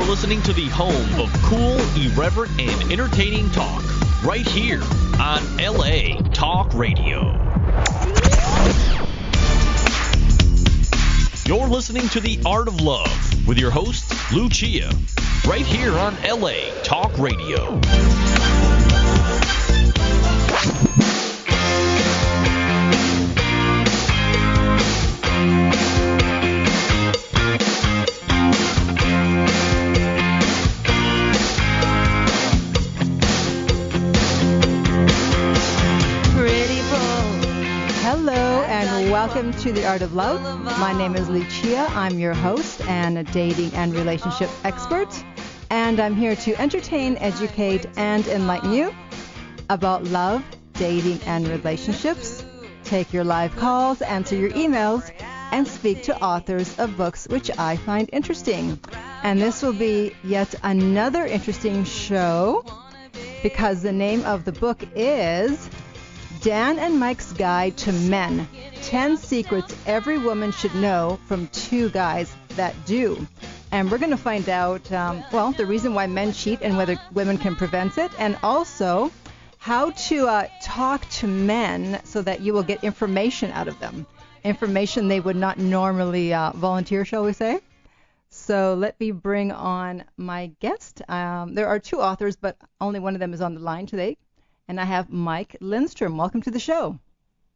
listening to the home of cool, irreverent, and entertaining talk, right here on LA Talk Radio. You're listening to The Art of Love with your host, Lucia, right here on LA Talk Radio. Welcome to The Art of Love. My name is Lucia. I'm your host and a dating and relationship expert. And I'm here to entertain, educate, and enlighten you about love, dating, and relationships. Take your live calls, answer your emails, and speak to authors of books which I find interesting. And this will be yet another interesting show because the name of the book is Dan and Mike's Guide to Men, 10 Secrets Every Woman Should Know from Two Guys That Do. And we're going to find out, the reason why men cheat and whether women can prevent it, and also how to talk to men so that you will get information out of them, information they would not normally volunteer, shall we say. So let me bring on my guest. There are two authors, but only one of them is on the line today. And I have Mike Lindstrom. Welcome to the show.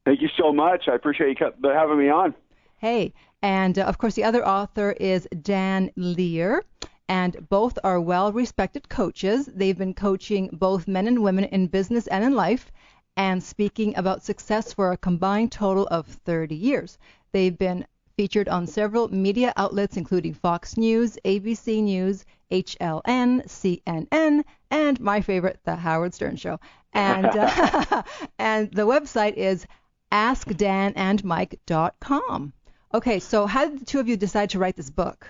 Thank you so much. I appreciate you having me on. Hey, and of course the other author is Dan Lear, and both are well-respected coaches. They've been coaching both men and women in business and in life, and speaking about success for a combined total of 30 years. They've been featured on several media outlets, including Fox News, ABC News, HLN, CNN, and my favorite, The Howard Stern Show. And and the website is AskDanandMike.com. Okay, so how did the two of you decide to write this book?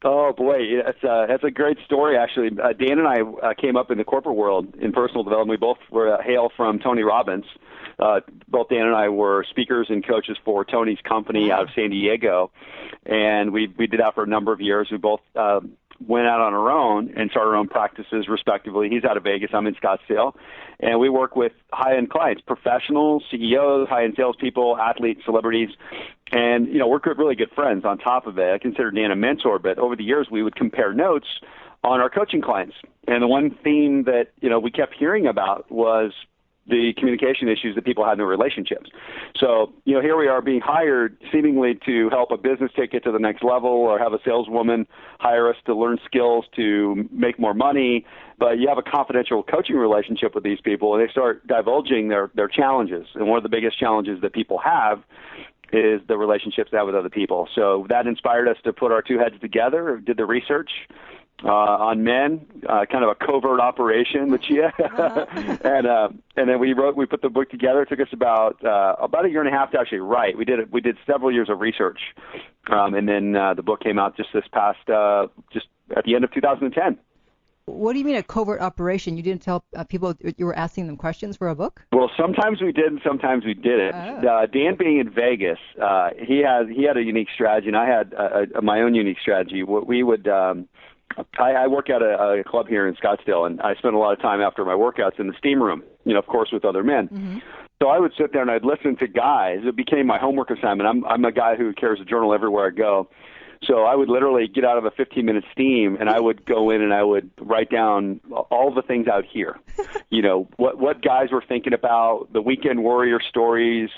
Oh, boy, that's a great story, actually. Dan and I came up in the corporate world in personal development. We both hail from Tony Robbins. Both Dan and I were speakers and coaches for Tony's company out of San Diego, and we did that for a number of years. We both went out on our own and started our own practices, respectively. He's out of Vegas. I'm in Scottsdale. And we work with high-end clients, professionals, CEOs, high-end salespeople, athletes, celebrities. And, we're really good friends on top of it. I consider Dan a mentor, but over the years we would compare notes on our coaching clients. And the one theme that, we kept hearing about was the communication issues that people had in their relationships. So, here we are being hired seemingly to help a business take it to the next level, or have a saleswoman hire us to learn skills to make more money. But you have a confidential coaching relationship with these people, and they start divulging their challenges. And one of the biggest challenges that people have is the relationships they have with other people. So that inspired us to put our two heads together, did the research on men, kind of a covert operation, Lucia. And then we put the book together. It took us about a year and a half to actually write. We did several years of research. And then the book came out just this past, just at the end of 2010. What do you mean a covert operation? You didn't tell people you were asking them questions for a book? Well, sometimes we did and sometimes we didn't. Oh. Dan being in Vegas, he had a unique strategy, and I had my own unique strategy. What we would I work at a club here in Scottsdale, and I spend a lot of time after my workouts in the steam room, of course, with other men. Mm-hmm. So I would sit there and I'd listen to guys. It became my homework assignment. I'm a guy who carries a journal everywhere I go. So I would literally get out of a 15-minute steam, and I would go in and I would write down all the things out here. What guys were thinking about, the weekend warrior stories,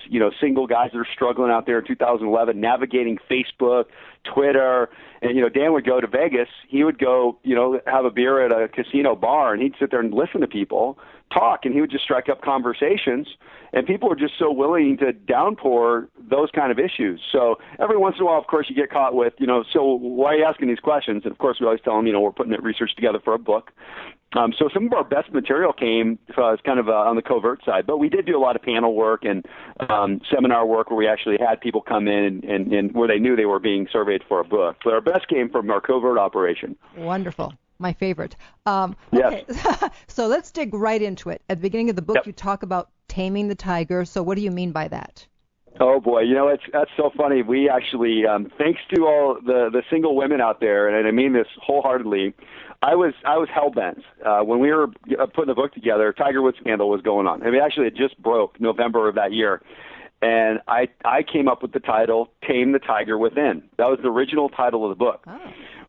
single guys that are struggling out there in 2011, navigating Facebook, Twitter. And, Dan would go to Vegas. He would go, have a beer at a casino bar, and he'd sit there and listen to people talk, and he would just strike up conversations. And people are just so willing to downpour those kind of issues. So every once in a while, of course, you get caught with, so why are you asking these questions? And, of course, we always tell them, we're putting that research together for a book. So some of our best material came kind of on the covert side. But we did do a lot of panel work and seminar work where we actually had people come in and where they knew they were being surveyed for a book. But our best came from our covert operation. Wonderful. My favorite. Yes. Okay. So let's dig right into it. At the beginning of the book, You talk about taming the tiger. So what do you mean by that? Oh boy, that's so funny. We actually, thanks to all the single women out there, and I mean this wholeheartedly, I was hell bent when we were putting the book together. Tiger Woods scandal was going on. I mean, actually, it just broke November of that year, and I came up with the title "Tame the Tiger Within." That was the original title of the book. Oh.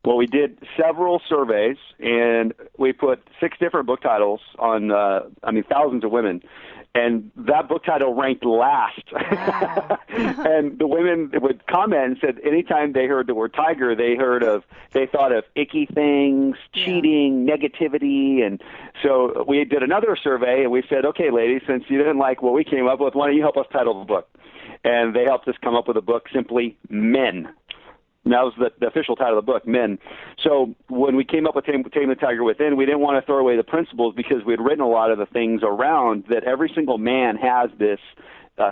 Well, we did several surveys, and we put 6 different book titles on, thousands of women. And that book title ranked last. Wow. And the women would comment and said anytime they heard the word tiger, they thought of icky things, cheating, negativity. And so we did another survey, and we said, okay, ladies, since you didn't like what we came up with, why don't you help us title the book? And they helped us come up with a book, simply Men. And that was the official title of the book, Men. So when we came up with Tame the Tiger Within, we didn't want to throw away the principles because we had written a lot of the things around that every single man has this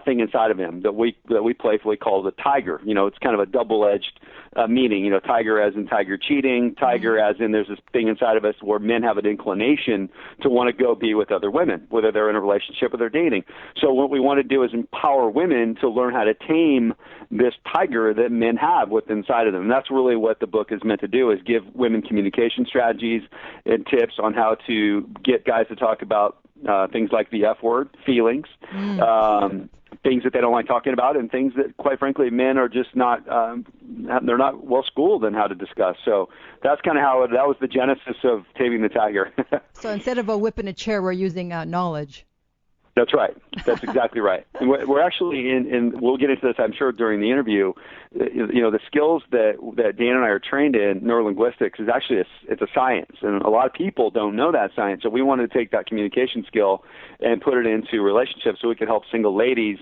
thing inside of him that we playfully call the tiger. It's kind of a double-edged meaning. Tiger as in tiger cheating, tiger as in there's this thing inside of us where men have an inclination to want to go be with other women, whether they're in a relationship or they're dating. So what we want to do is empower women to learn how to tame this tiger that men have within inside of them. And that's really what the book is meant to do, is give women communication strategies and tips on how to get guys to talk about things like the F word, feelings, things that they don't like talking about, and things that, quite frankly, men are just not, they're not well schooled in how to discuss. So that's kind of how that was the genesis of Taming the Tiger. So instead of a whip and a chair, we're using knowledge. That's right. That's exactly right. And we're actually in we'll get into this, I'm sure, during the interview. The skills that Dan and I are trained in, neurolinguistics, is actually it's a science, and a lot of people don't know that science. So we wanted to take that communication skill and put it into relationships, so we could help single ladies,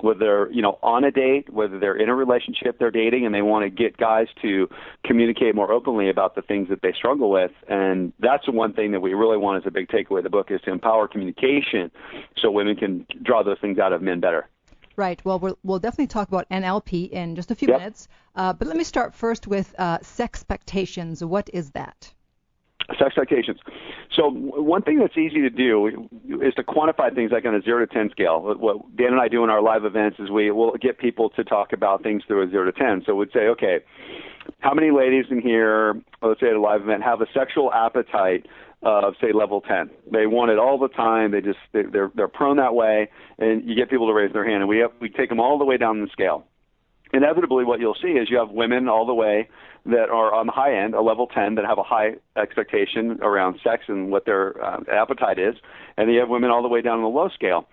whether they're on a date, whether they're in a relationship they're dating, and they want to get guys to communicate more openly about the things that they struggle with. And that's the one thing that we really want as a big takeaway of the book, is to empower communication so women can draw those things out of men better. Right. Well, we'll definitely talk about NLP in just a few minutes. But let me start first with sexpectations. What is that? Sexpectations. So one thing that's easy to do is to quantify things like on a 0 to 10 scale. What Dan and I do in our live events is we will get people to talk about things through a 0 to 10. So we'd say, okay, how many ladies in here, let's say at a live event, have a sexual appetite of, say, level 10? They want it all the time. They're prone that way, and you get people to raise their hand, and we take them all the way down the scale. Inevitably, what you'll see is you have women all the way that are on the high end, a level 10, that have a high expectation around sex and what their appetite is, and then you have women all the way down on the low scale.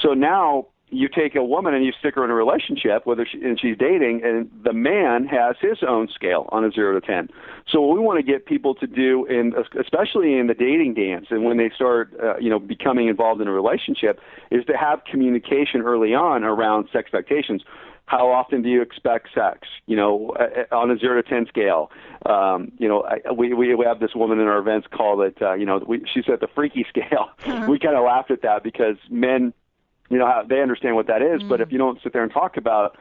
So now you take a woman and you stick her in a relationship, and she's dating, and the man has his own scale on a 0 to 10. So what we want to get people to do, especially in the dating dance, and when they start, becoming involved in a relationship, is to have communication early on around sex expectations. How often do you expect sex? On a 0 to 10 scale. We have this woman in our events call it, she said the freaky scale. Uh-huh. We kind of laughed at that because men, they understand what that is, but if you don't sit there and talk about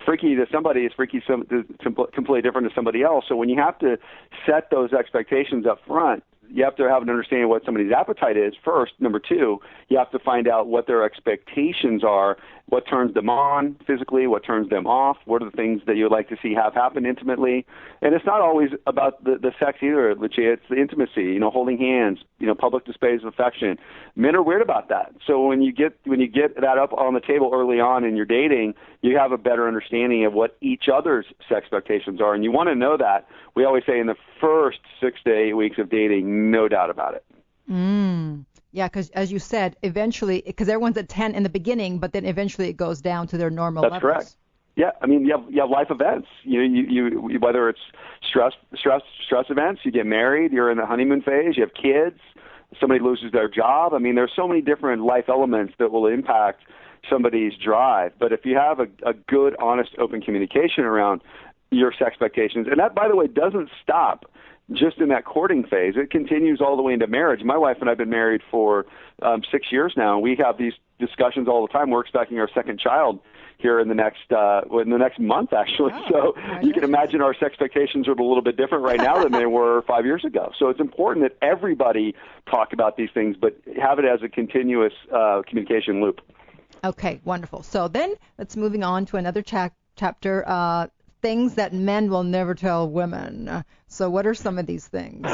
freaky to somebody, is freaky completely different to somebody else. So when you have to set those expectations up front, you have to have an understanding of what somebody's appetite is first. Number two, you have to find out what their expectations are, what turns them on physically, what turns them off, what are the things that you would like to see have happen intimately. And it's not always about the sex either, Lucia. It's the intimacy, holding hands, public displays of affection. Men are weird about that. So when you get that up on the table early on in your dating, you have a better understanding of what each other's sex expectations are. And you want to know that. We always say in the first 6 to 8 weeks of dating, no doubt about it. Yeah, because as you said, eventually, because everyone's at 10 in the beginning, but then eventually it goes down to their normal levels. That's correct. Yeah, I mean, you have life events. You whether it's stress events, you get married, you're in the honeymoon phase, you have kids, somebody loses their job. I mean, there's so many different life elements that will impact somebody's drive. But if you have a good, honest, open communication around your sex expectations, and that, by the way, doesn't stop just in that courting phase. It continues all the way into marriage. My wife and I have been married for 6 years now, and we have these discussions all the time. We're expecting our second child here in the next month, actually. Oh, so you can imagine our sex expectations are a little bit different right now than they were 5 years ago. So it's important that everybody talk about these things, but have it as a continuous communication loop. Okay, wonderful. So then let's moving on to another chapter, things that men will never tell women. So what are some of these things?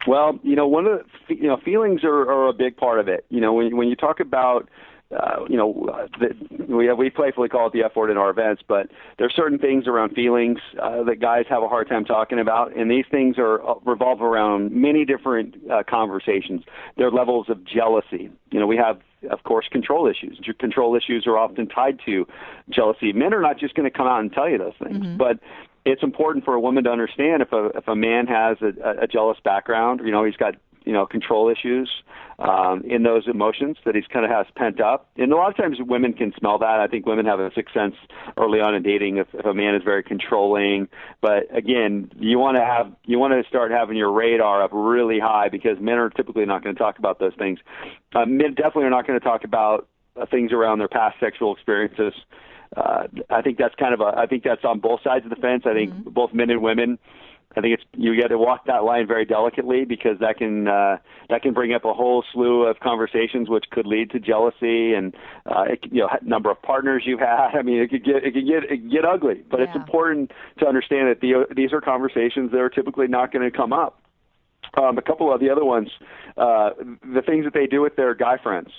Well, one of the, feelings are a big part of it. When you talk about, we playfully call it the F word in our events, but there's certain things around feelings that guys have a hard time talking about, and these things revolve around many different conversations. There are levels of jealousy. We have, of course, control issues. Control issues are often tied to jealousy. Men are not just going to come out and tell you those things, but it's important for a woman to understand if a man has a jealous background, he's got control issues in those emotions that he's kind of has pent up. And a lot of times women can smell that. I think women have a sixth sense early on in dating if a man is very controlling. But again, you want to start having your radar up really high, because men are typically not going to talk about those things. Men definitely are not going to talk about things around their past sexual experiences. I think that's that's on both sides of the fence. I think both men and women. I think you got to walk that line very delicately, because that can bring up a whole slew of conversations which could lead to jealousy and number of partners you've had. I mean, it could get ugly. But It's important to understand that these are conversations that are typically not going to come up. A couple of the other ones, the things that they do with their guy friends.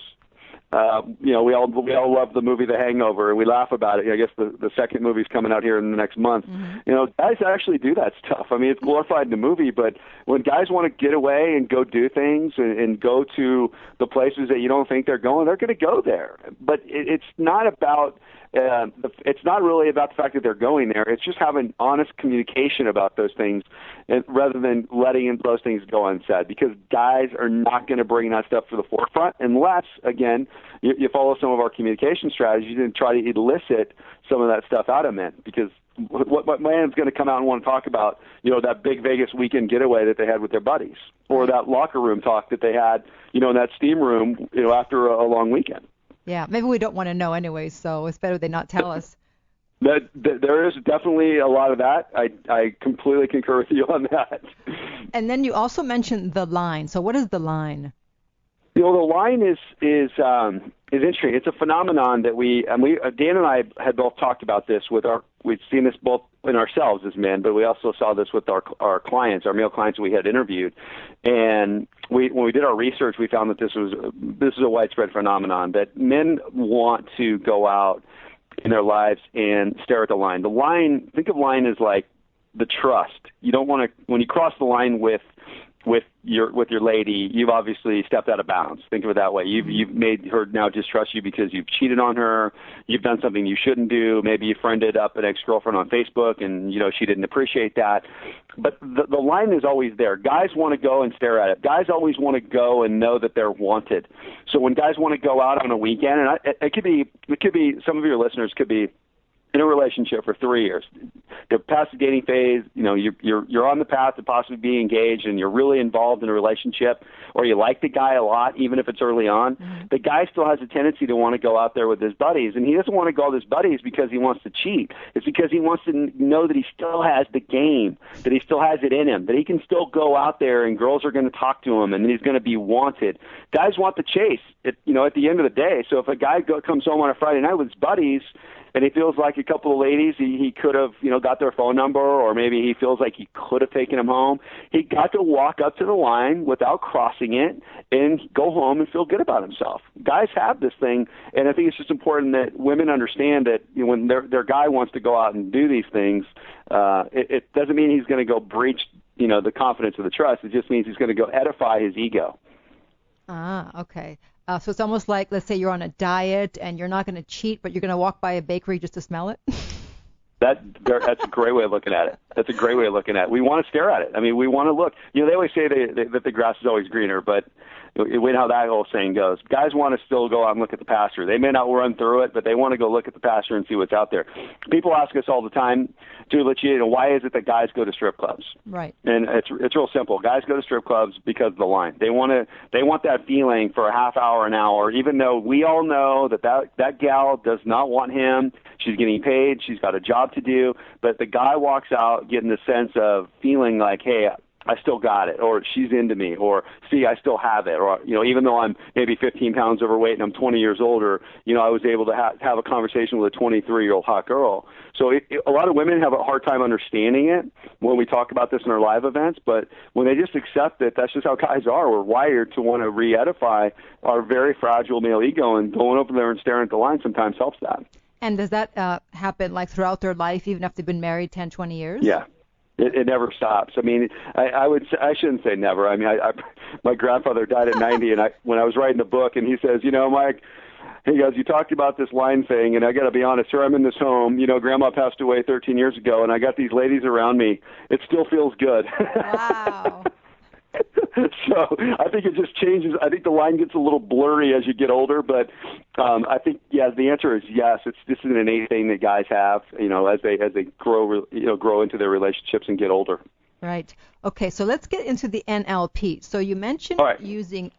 We all love the movie The Hangover, and we laugh about it. I guess the second movie's coming out here in the next month. Guys actually do that stuff. I mean, it's glorified in the movie, but when guys want to get away and go do things and go to the places that you don't think they're going to go there. But it's not about it's not really about the fact that they're going there. It's just having honest communication about those things, rather than letting those things go unsaid, because guys are not going to bring that stuff to the forefront unless, again, you follow some of our communication strategies and try to elicit some of that stuff out of men. Because what man's going to come out and want to talk about, that big Vegas weekend getaway that they had with their buddies, or that locker room talk that they had, in that steam room, after a long weekend. Yeah, maybe we don't want to know anyway, so it's better they not tell us. There is definitely a lot of that. I completely concur with you on that. And then you also mentioned the line. So what is the line? The line is interesting. It's a phenomenon that Dan and I had both talked about this we've seen this both in ourselves as men, but we also saw this with our clients, our male clients we had interviewed. And when we did our research, we found that this is a widespread phenomenon, that men want to go out in their lives and stare at the line. The line, think of line as like the trust. You don't want to, when you cross the line with your lady, you've obviously stepped out of bounds. Think of it that way. You've made her now distrust you because you've cheated on her. You've done something you shouldn't do. Maybe you friended up an ex-girlfriend on Facebook, and she didn't appreciate that. But the line is always there. Guys want to go and stare at it. Guys always want to go and know that they're wanted. So when guys want to go out on a weekend, and it could be some of your listeners could be in a relationship for 3 years. They're past the dating phase. You're on the path to possibly being engaged, and you're really involved in a relationship, or you like the guy a lot, even if it's early on. The guy still has a tendency to want to go out there with his buddies, and he doesn't want to go with his buddies because he wants to cheat. It's because he wants to know that he still has the game, that he still has it in him, that he can still go out there and girls are going to talk to him, and he's going to be wanted. Guys want the chase at the end of the day. So if a guy comes home on a Friday night with his buddies, and he feels like a couple of ladies, he could have, got their phone number, or maybe he feels like he could have taken them home. He got to walk up to the line without crossing it and go home and feel good about himself. Guys have this thing, and I think it's just important that women understand that when their guy wants to go out and do these things, it doesn't mean he's going to go breach, the confidence or the trust. It just means he's going to go edify his ego. Ah, okay. So it's almost like, let's say you're on a diet and you're not going to cheat, but you're going to walk by a bakery just to smell it. That's a great way of looking at it. That's a great way of looking at it. We want to stare at it. I mean, we want to look. They always say that the grass is always greener, but we know how that whole saying goes. Guys want to still go out and look at the pasture. They may not run through it, but they want to go look at the pasture and see what's out there. People ask us all the time, why is it that guys go to strip clubs? Right. And it's real simple. Guys go to strip clubs because of the line. They want that feeling for a half hour, an hour, even though we all know that gal does not want him. She's getting paid. She's got a job to do. But the guy walks out getting the sense of feeling like, hey, I still got it, or she's into me, or see, I still have it, or, even though I'm maybe 15 pounds overweight and I'm 20 years older, I was able to have a conversation with a 23-year-old hot girl. So a lot of women have a hard time understanding it when we talk about this in our live events, but when they just accept it, that's just how guys are. We're wired to want to re-edify our very fragile male ego, and going over there and staring at the line sometimes helps that. And does that happen like throughout their life, even if they've been married 10, 20 years? Yeah. It never stops. I mean, I shouldn't say never. I mean, my grandfather died at 90, and when I was writing the book, and he says, Mike, he goes, you talked about this line thing, and I got to be honest, here I'm in this home. Grandma passed away 13 years ago, and I got these ladies around me. It still feels good. Wow. So I think it just changes. I think the line gets a little blurry as you get older, but I think, the answer is yes. This is an innate thing that guys have, as they grow into their relationships and get older. Right. Okay, so let's get into the NLP. So you mentioned using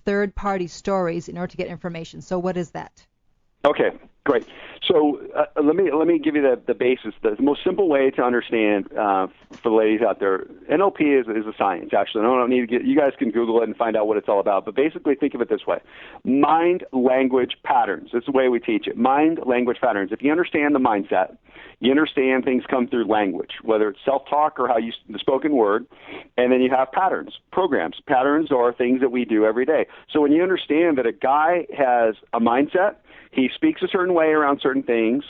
third-party stories in order to get information. So what is that? Okay, great. So let me give you the basis. The most simple way to understand for the ladies out there, NLP is a science. Actually, I don't need to you guys can Google it and find out what it's all about. But basically, think of it this way: mind, language, patterns. That's the way we teach it. Mind, language, patterns. If you understand the mindset, you understand things come through language, whether it's self-talk or the spoken word, and then you have patterns, programs. Patterns are things that we do every day. So when you understand that a guy has a mindset, he speaks a certain way around certain things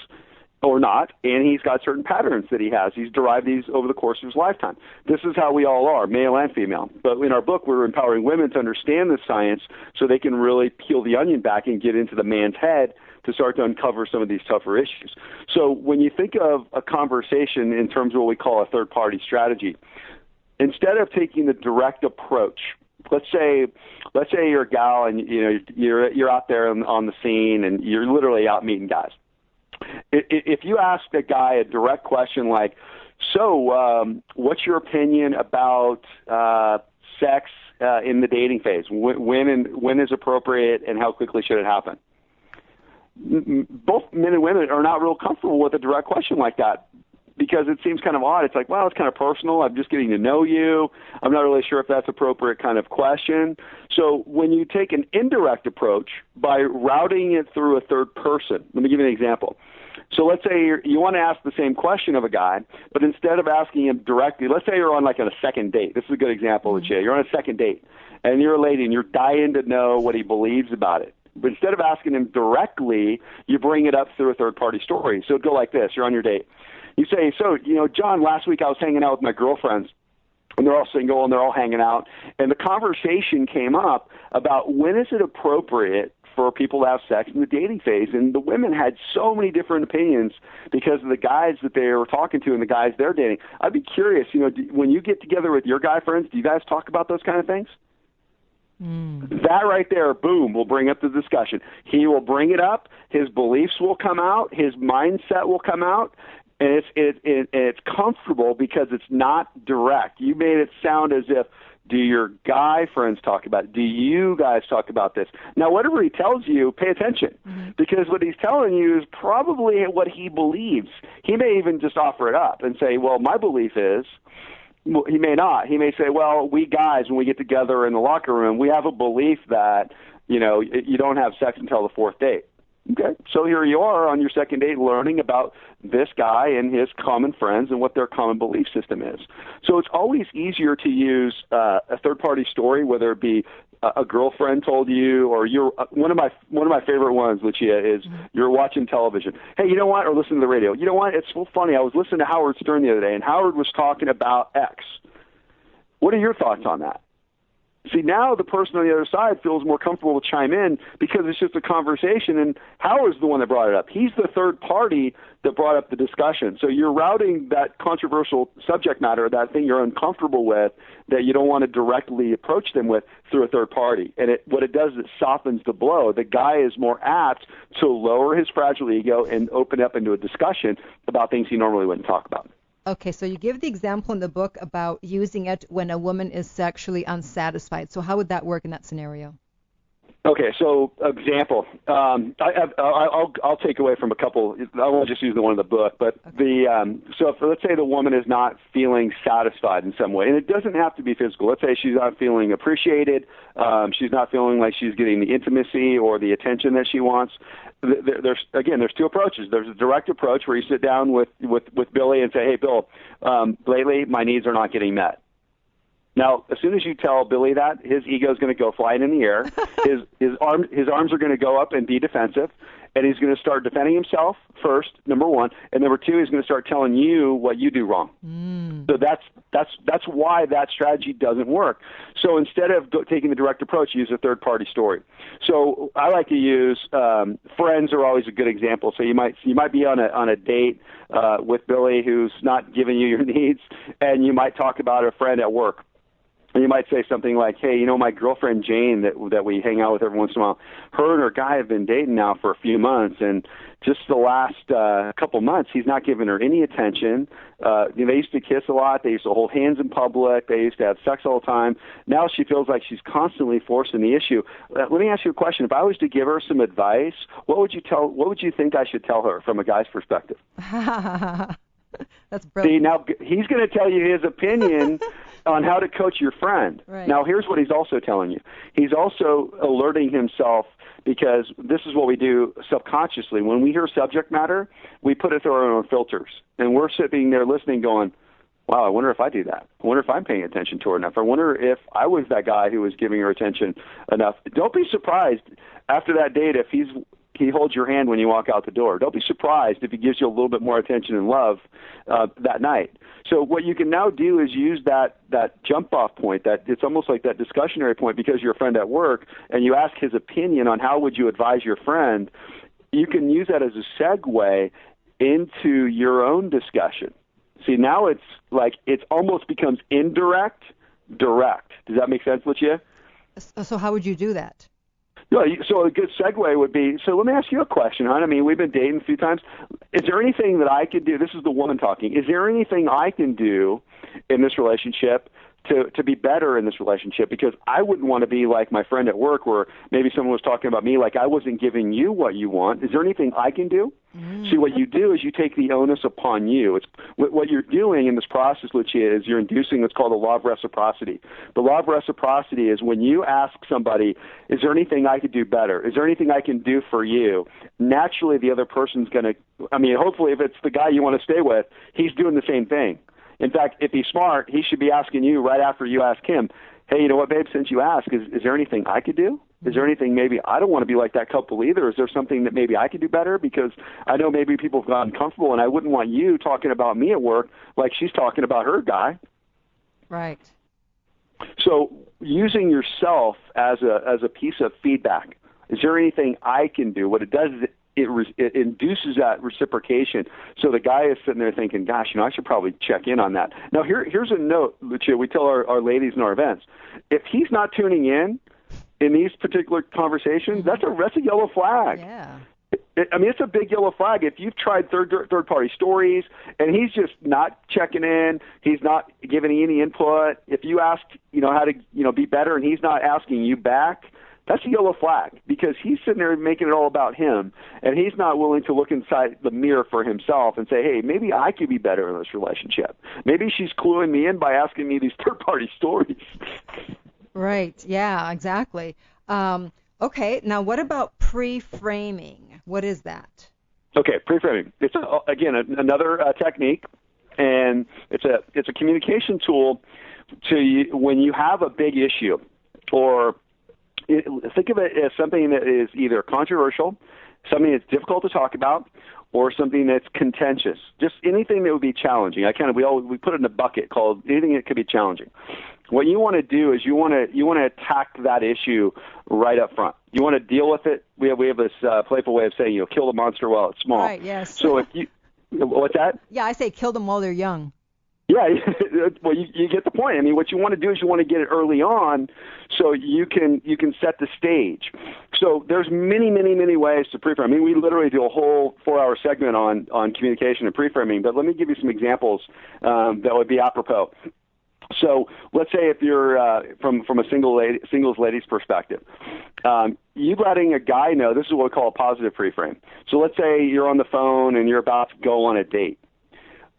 or not, and he's got certain patterns that he has. He's derived these over the course of his lifetime. This is how we all are, male and female. But in our book, we're empowering women to understand this science so they can really peel the onion back and get into the man's head to start to uncover some of these tougher issues. So when you think of a conversation in terms of what we call a third-party strategy, instead of taking the direct approach, let's say you're a gal and you're out there on the scene and you're literally out meeting guys. If you ask a guy a direct question like, "So, what's your opinion about sex in the dating phase? When is appropriate, and how quickly should it happen?" Both men and women are not real comfortable with a direct question like that, because it seems kind of odd. It's like, well, it's kind of personal. I'm just getting to know you. I'm not really sure if that's appropriate kind of question. So when you take an indirect approach by routing it through a third person, let me give you an example. So let's say you want to ask the same question of a guy, but instead of asking him directly, let's say you're on like on a second date. This is a good example, Lucia. You're on a second date, and you're a lady, and you're dying to know what he believes about it. But instead of asking him directly, you bring it up through a third-party story. So it'd go like this. You're on your date. You say, "So, John, last week I was hanging out with my girlfriends, and they're all single, and they're all hanging out, and the conversation came up about when is it appropriate for people to have sex in the dating phase." And the women had so many different opinions because of the guys that they were talking to and the guys they're dating. I'd be curious, when you get together with your guy friends, do you guys talk about those kind of things? That right there, boom, will bring up the discussion. He will bring it up. His beliefs will come out. His mindset will come out. And it's comfortable because it's not direct. You made it sound as if, do your guy friends talk about it? Do you guys talk about this? Now, whatever he tells you, pay attention, because what he's telling you is probably what he believes. He may even just offer it up and say, well, my belief is. Well, he may not. He may say, well, we guys, when we get together in the locker room, we have a belief that, you don't have sex until the fourth date. Okay, so here you are on your second date learning about this guy and his common friends and what their common belief system is. So it's always easier to use a third-party story, whether it be a girlfriend told you, or you're one of my favorite ones, Lucia, is you're watching television. Hey, you know what? Or listening to the radio. You know what? It's so funny. I was listening to Howard Stern the other day, and Howard was talking about X. What are your thoughts on that? See, now the person on the other side feels more comfortable to chime in because it's just a conversation, and Howard's the one that brought it up. He's the third party that brought up the discussion. So you're routing that controversial subject matter, that thing you're uncomfortable with, that you don't want to directly approach them with, through a third party. And what it does is it softens the blow. The guy is more apt to lower his fragile ego and open up into a discussion about things he normally wouldn't talk about. Okay, so you give the example in the book about using it when a woman is sexually unsatisfied. So how would that work in that scenario? Okay, so example, I'll take away from a couple. I won't just use the one in the book, but so if, let's say the woman is not feeling satisfied in some way, and it doesn't have to be physical. Let's say she's not feeling appreciated, she's not feeling like she's getting the intimacy or the attention that she wants. There's two approaches. There's a direct approach where you sit down with Billy and say, "Hey, Bill, lately my needs are not getting met." Now, as soon as you tell Billy that, his ego is going to go flying in the air. His arms are going to go up and be defensive, and he's going to start defending himself first, number one, and number two, he's going to start telling you what you do wrong. So that's why that strategy doesn't work. So instead of taking the direct approach, use a third-party story. So I like to use friends are always a good example. So you might be on a date with Billy who's not giving you your needs, and you might talk about a friend at work. And you might say something like, "Hey, my girlfriend Jane that we hang out with every once in a while, her and her guy have been dating now for a few months, and just the last couple months, he's not giving her any attention. They used to kiss a lot. They used to hold hands in public. They used to have sex all the time. Now she feels like she's constantly forcing the issue. Let me ask you a question. If I was to give her some advice, what would you think I should tell her from a guy's perspective?" That's brilliant. See, now he's going to tell you his opinion on how to coach your friend. Right. Now, here's what he's also telling you. He's also alerting himself, because this is what we do subconsciously. When we hear subject matter, we put it through our own filters. And we're sitting there listening going, "Wow, I wonder if I do that. I wonder if I'm paying attention to her enough. I wonder if I was that guy who was giving her attention enough." Don't be surprised after that date if he holds your hand when you walk out the door. Don't be surprised if he gives you a little bit more attention and love that night. So what you can now do is use that jump-off point, that it's almost like that discussionary point, because you're a friend at work and you ask his opinion on how would you advise your friend. You can use that as a segue into your own discussion. See, now it's almost becomes indirect, direct. Does that make sense, Lucia? So how would you do that? No, so a good segue would be, so let me ask you a question, hon. I mean, we've been dating a few times. Is there anything that I could do? This is the woman talking. Is there anything I can do in this relationship to be better in this relationship? Because I wouldn't want to be like my friend at work where maybe someone was talking about me like I wasn't giving you what you want. Is there anything I can do? See, what you do is you take the onus upon you. It's what you're doing in this process, Lucia, is you're inducing what's called the law of reciprocity. The law of reciprocity is when you ask somebody, "Is there anything I could do better? Is there anything I can do for you?" Naturally, the other person's going to, hopefully if it's the guy you want to stay with, he's doing the same thing. In fact, if he's smart, he should be asking you right after you ask him, "Hey, you know what, babe, since you asked, is there anything I could do? Is there anything maybe I don't want to be like that couple either? Is there something that maybe I could do better? Because I know maybe people have gotten comfortable, and I wouldn't want you talking about me at work like she's talking about her guy." Right. So using yourself as a piece of feedback. Is there anything I can do? What it does is it induces that reciprocation. So the guy is sitting there thinking, "Gosh, I should probably check in on that." Now, here's a note, Lucia, we tell our ladies in our events. If he's not tuning in these particular conversations, that's a yellow flag. Yeah. It's a big yellow flag. If you've tried third-party stories and he's just not checking in, he's not giving any input. If you ask, how to, be better, and he's not asking you back, that's a yellow flag, because he's sitting there making it all about him, and he's not willing to look inside the mirror for himself and say, "Hey, maybe I could be better in this relationship. Maybe she's cluing me in by asking me these third-party stories." Right. Yeah, exactly. Okay. Now, what about pre-framing? What is that? Okay, pre-framing. It's another technique, and it's a communication tool when you have a big issue, or think of it as something that is either controversial, something that's difficult to talk about, or something that's contentious. Just anything that would be challenging. We put it in a bucket called anything that could be challenging. What you want to do is you want to attack that issue right up front. You want to deal with it. We have this playful way of saying, kill the monster while it's small. Right. Yes. So what's that? Yeah, I say kill them while they're young. Yeah, well, you get the point. What you want to do is you want to get it early on, so you can set the stage. So there's many, many, many ways to pre-frame. We literally do a whole 4-hour segment on communication and pre-framing. But let me give you some examples that would be apropos. So let's say if you're from a singles lady's perspective, you letting a guy know, this is what we call a positive pre-frame. So let's say you're on the phone and you're about to go on a date.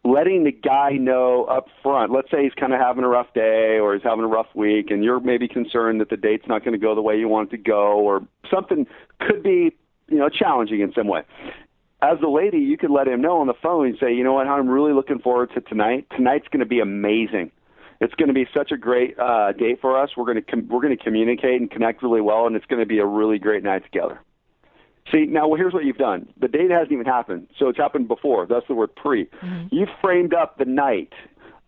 Letting the guy know up front, let's say he's kind of having a rough day or he's having a rough week and you're maybe concerned that the date's not going to go the way you want it to go, or something could be, challenging in some way. As the lady, you could let him know on the phone and say, you know what, I'm really looking forward to tonight. Tonight's going to be amazing. It's going to be such a great date for us. We're going to communicate and connect really well, and it's going to be a really great night together. See, now here's what you've done. The date hasn't even happened, so it's happened before. That's the word pre. Mm-hmm. You've framed up the night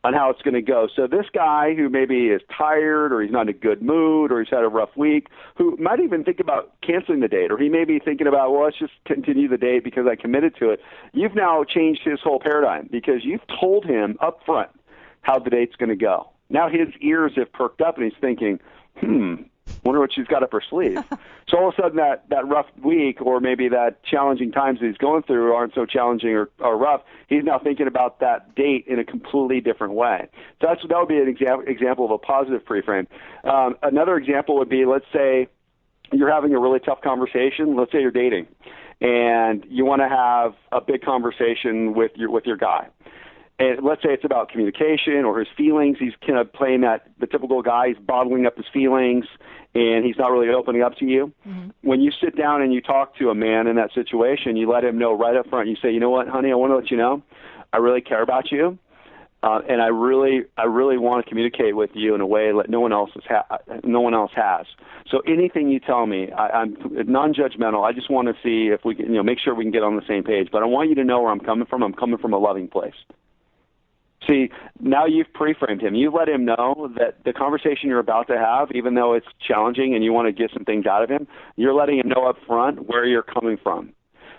on how it's going to go. So this guy who maybe is tired or he's not in a good mood or he's had a rough week, who might even think about canceling the date, or he may be thinking about, well, let's just continue the date because I committed to it. You've now changed his whole paradigm because you've told him up front how the date's going to go. Now his ears have perked up and he's thinking, wonder what she's got up her sleeve. So all of a sudden that rough week or maybe that challenging times that he's going through aren't so challenging or rough. He's now thinking about that date in a completely different way. So that would be an example of a positive pre-frame. Another example would be, let's say you're having a really tough conversation. Let's say you're dating and you want to have a big conversation with your guy. And let's say it's about communication or his feelings. He's kind of playing the typical guy. He's bottling up his feelings, and he's not really opening up to you. Mm-hmm. When you sit down and you talk to a man in that situation, you let him know right up front. You say, you know what, honey, I want to let you know I really care about you, and I really want to communicate with you in a way that no one else has. So anything you tell me, I'm non-judgmental. I just want to see if we can, make sure we can get on the same page. But I want you to know where I'm coming from. I'm coming from a loving place. See, now you've pre-framed him. You let him know that the conversation you're about to have, even though it's challenging and you want to get some things out of him, you're letting him know up front where you're coming from.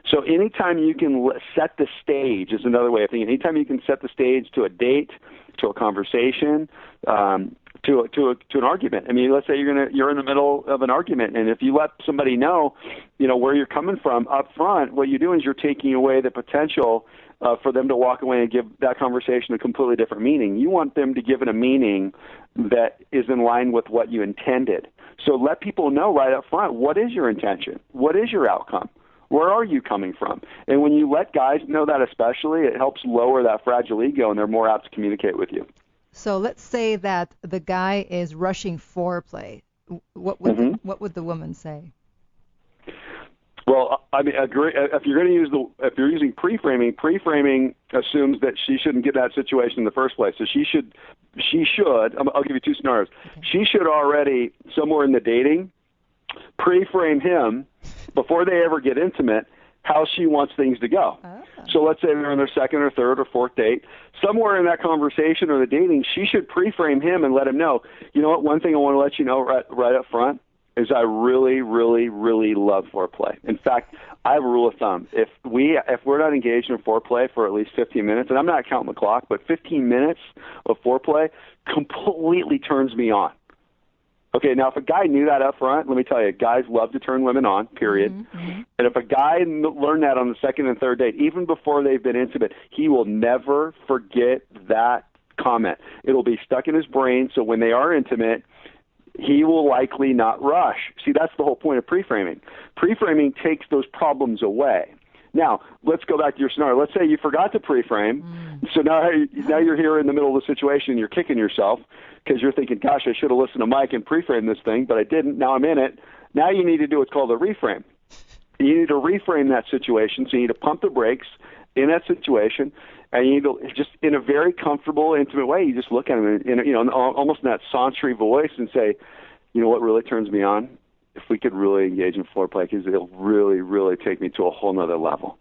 So anytime you can set the stage is another way of thinking. Anytime you can set the stage to a date, to a conversation, to an argument. I mean, let's say you're in the middle of an argument, and if you let somebody know, where you're coming from up front, what you're doing is you're taking away the potential for them to walk away and give that conversation a completely different meaning. You want them to give it a meaning that is in line with what you intended. So let people know right up front, what is your intention? What is your outcome? Where are you coming from? And when you let guys know that especially, it helps lower that fragile ego, and they're more apt to communicate with you. So let's say that the guy is rushing foreplay. What would the woman say? Well, I mean, agree. If you're using pre-framing assumes that she shouldn't get that situation in the first place. So she should. I'll give you two scenarios. Okay. She should already, somewhere in the dating, pre-frame him before they ever get intimate, how she wants things to go. Oh. So let's say they're on their second or third or fourth date. Somewhere in that conversation or the dating, she should pre-frame him and let him know, you know what, one thing I want to let you know right up front is I really, really, really love foreplay. In fact, I have a rule of thumb. If we're not engaged in foreplay for at least 15 minutes, and I'm not counting the clock, but 15 minutes of foreplay completely turns me on. Okay, now if a guy knew that up front, let me tell you, guys love to turn women on, period. Mm-hmm. And if a guy learned that on the second and third date, even before they've been intimate, he will never forget that comment. It'll be stuck in his brain, so when they are intimate, he will likely not rush. See, that's the whole point of pre-framing. Pre-framing takes those problems away. Now, let's go back to your scenario. Let's say you forgot to pre-frame, so now you're here in the middle of the situation and you're kicking yourself because you're thinking, gosh, I should have listened to Mike and pre-framed this thing, but I didn't. Now I'm in it. Now you need to do what's called a reframe. You need to reframe that situation, so you need to pump the brakes in that situation, and you need to, just in a very comfortable, intimate way, you just look at him in almost in that sauntry voice and say, you know what really turns me on? If we could really engage in foreplay, because it'll really, really take me to a whole nother level.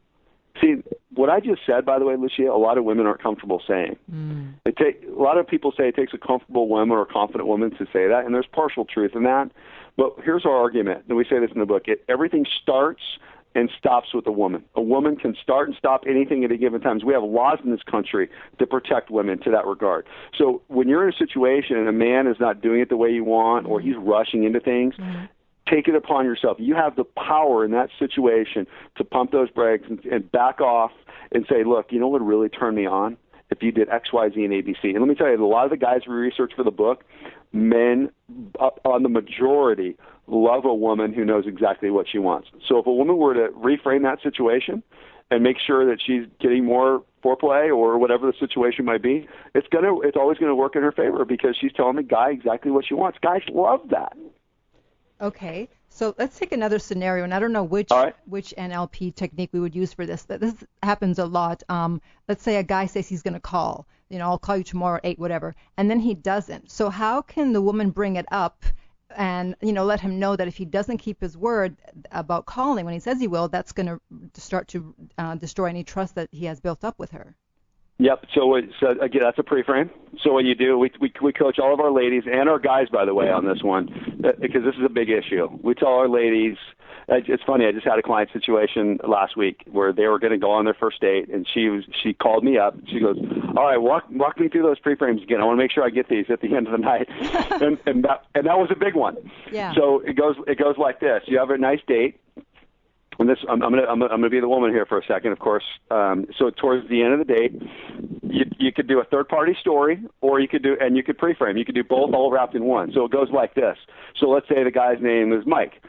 See, what I just said, by the way, Lucia, a lot of women aren't comfortable saying. A lot of people say it takes a comfortable woman or a confident woman to say that, and there's partial truth in that. But here's our argument, and we say this in the book. Everything starts and stops with a woman. A woman can start and stop anything at a given time. We have laws in this country to protect women to that regard. So when you're in a situation and a man is not doing it the way you want or he's rushing into things, take it upon yourself. You have the power in that situation to pump those brakes and back off and say, look, you know what really turned me on? It if you did X, Y, Z, and ABC. And let me tell you, a lot of the guys we researched for the book, men, up on the majority, love a woman who knows exactly what she wants. So if a woman were to reframe that situation and make sure that she's getting more foreplay or whatever the situation might be, it's always going to work in her favor because she's telling the guy exactly what she wants. Guys love that. Okay, so let's take another scenario, and I don't know which NLP technique we would use for this, but this happens a lot. Let's say a guy says he's going to call, I'll call you tomorrow at 8, whatever, and then he doesn't. So how can the woman bring it up and, let him know that if he doesn't keep his word about calling when he says he will, that's going to start to destroy any trust that he has built up with her? Yep. So again, that's a pre-frame. So what you do, we coach all of our ladies and our guys, by the way, on this one, because this is a big issue. We tell our ladies, it's funny, I just had a client situation last week where they were going to go on their first date, and she called me up. She goes, all right, walk me through those pre-frames again. I want to make sure I get these at the end of the night. and that was a big one. Yeah. So it goes like this. You have a nice date. And this, I'm gonna be the woman here for a second, of course. So towards the end of the date, you could do a third-party story, or you could pre-frame. You could do both, all wrapped in one. So it goes like this. So let's say the guy's name is Mike.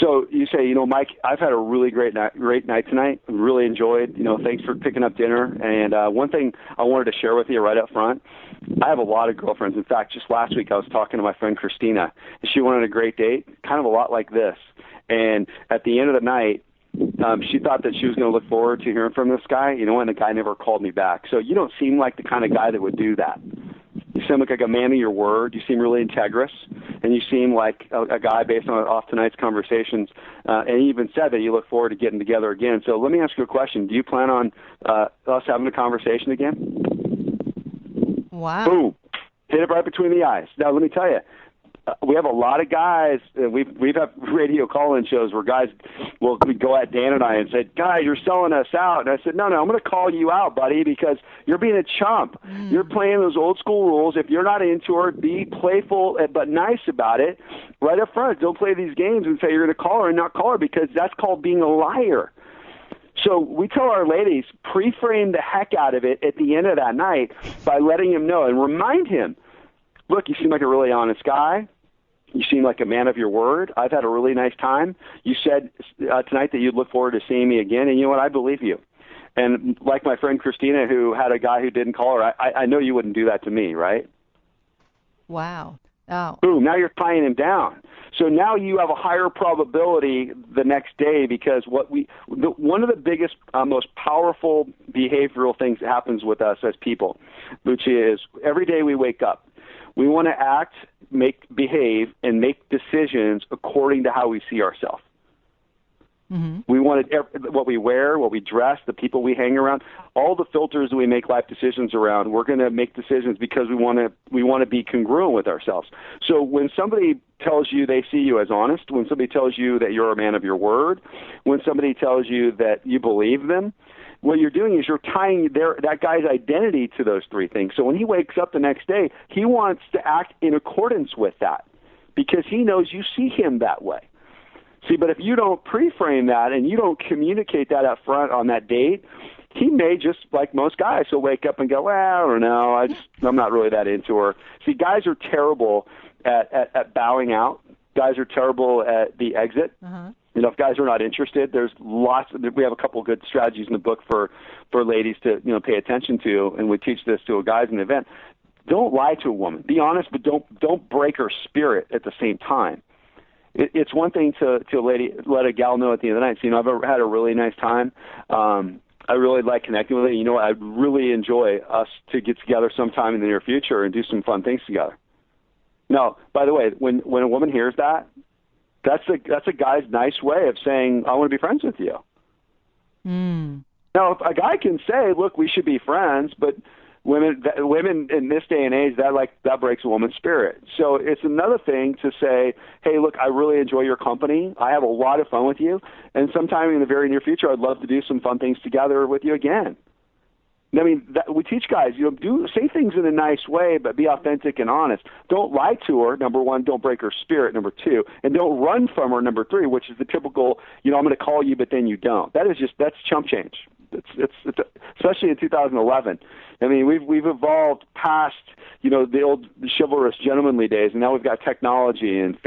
So you say, Mike, I've had a really great night tonight. Really enjoyed. Thanks for picking up dinner. And one thing I wanted to share with you right up front. I have a lot of girlfriends. In fact, just last week I was talking to my friend Christina, and she went on a great date, kind of a lot like this. And at the end of the night, she thought that she was going to look forward to hearing from this guy. And the guy never called me back. So you don't seem like the kind of guy that would do that. You seem like a man of your word. You seem really integrous. And you seem like a guy based off tonight's conversations. And he even said that you look forward to getting together again. So let me ask you a question. Do you plan on us having a conversation again? Wow. Boom. Hit it right between the eyes. Now, let me tell you. We have a lot of guys. We've had radio call-in shows where guys will go at Dan and I and say, "Guys, you're selling us out." And I said, "No, I'm going to call you out, buddy, because you're being a chump. You're playing those old school rules. If you're not into her, be playful but nice about it right up front. Don't play these games and say you're going to call her and not call her, because that's called being a liar." So we tell our ladies, pre-frame the heck out of it at the end of that night by letting him know and remind him, "Look, you seem like a really honest guy. You seem like a man of your word. I've had a really nice time. You said tonight that you'd look forward to seeing me again, and you know what? I believe you." And like my friend Christina, who had a guy who didn't call her, I know you wouldn't do that to me, right? Wow. Oh. Boom, now you're tying him down. So now you have a higher probability the next day, because one of the biggest, most powerful behavioral things that happens with us as people, Lucia, is every day we wake up, we want to act, behave, and make decisions according to how we see ourselves. Mm-hmm. We want what we wear, what we dress, the people we hang around, all the filters that we make life decisions around. We're going to make decisions because we want to be congruent with ourselves. So when somebody tells you they see you as honest, when somebody tells you that you're a man of your word, when somebody tells you that you believe them, what you're doing is you're tying that guy's identity to those three things. So when he wakes up the next day, he wants to act in accordance with that because he knows you see him that way. See, but if you don't pre-frame that and you don't communicate that up front on that date, he may just, like most guys, he'll wake up and go, "Well, I don't know, I'm not really that into her." See, guys are terrible at bowing out. Guys are terrible at the exit. Uh-huh. If guys are not interested, we have a couple of good strategies in the book for ladies to pay attention to, and we teach this to guys in the event. Don't lie to a woman. Be honest, but don't break her spirit at the same time. It's one thing to let a gal know at the end of the night, so, I've had a really nice time. I really like connecting with you. I'd really enjoy us to get together sometime in the near future and do some fun things together. Now, by the way, when a woman hears that, that's a guy's nice way of saying, "I want to be friends with you." Mm. Now, if a guy can say, "Look, we should be friends," but women in this day and age, that breaks a woman's spirit. So it's another thing to say, "Hey, look, I really enjoy your company. I have a lot of fun with you, and sometime in the very near future, I'd love to do some fun things together with you again." I mean, we teach guys, say things in a nice way, but be authentic and honest. Don't lie to her, number one. Don't break her spirit, number two. And don't run from her, number three, which is the typical, I'm going to call you, but then you don't. That's chump change. It's especially in 2011. I mean, we've evolved past, the old chivalrous gentlemanly days, and now we've got technology and,